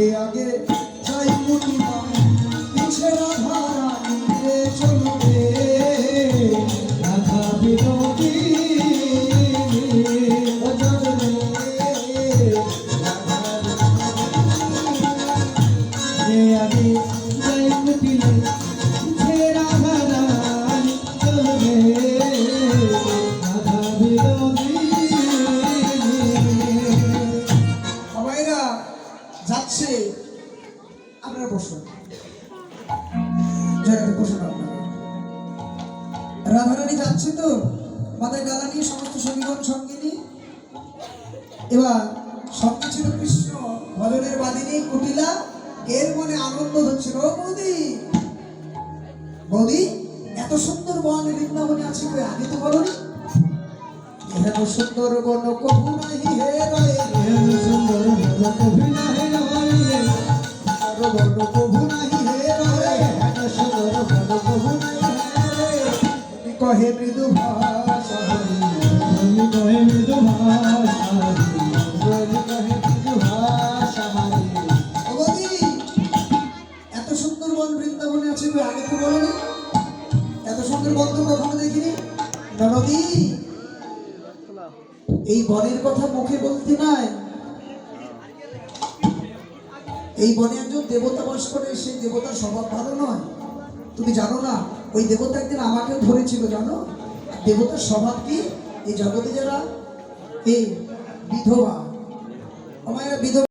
আগে আগে যাই মুটিমা পিছে রাধা রানী রে চলবে রাধা বিনোদী ভজন রে আগে আগে যাই মুটিলে পিছে রাধা রানী চলবে রাধা বিনোদী সবাইরা যাচ্ছে আপনারা বসুন জায়গাতে বসুন আপনারা রাধারানী যাচ্ছে তো মাথায় ডালা নিয়ে সমস্ত সঙ্গীগণ সঙ্গিনী এবার সঙ্গে ছিল কৃষ্ণ ভজনের বাদিনী কুটিলা এর মনে আনন্দ হচ্ছিল ও বৌদি বৌদি এত সুন্দর বন বৃন্দাবনে আছে কই আগে তো বলনি এত সুন্দর বন কভু নাহি হে রয়ে এত সুন্দর বন কভু নাহি রয়ে আর বন কভু নাহি হে রয়ে এত সুন্দর বন কভু নাহি হে রয়ে তুমি কহে মৃদু ভাষা তুমি কহে মৃদু ভাষা তুমি কহে মৃদু ভাষা ও বৌদি এত সুন্দর বন বৃন্দাবনে আছে কই আগে তো বলনি এত সুন্দর বন তো কখনো দেখিনি নরদি এই বনের কথা মুখে বলতে নাই এই বনে একজন দেবতা বাস করে সেই দেবতার স্বভাব ভালো নয় তুমি জানো না ওই দেবতা একদিন আমাকেও ধরেছিল জানো দেবতার স্বভাব কি এই জগতে যারা এই বিধবা আমার বিধবা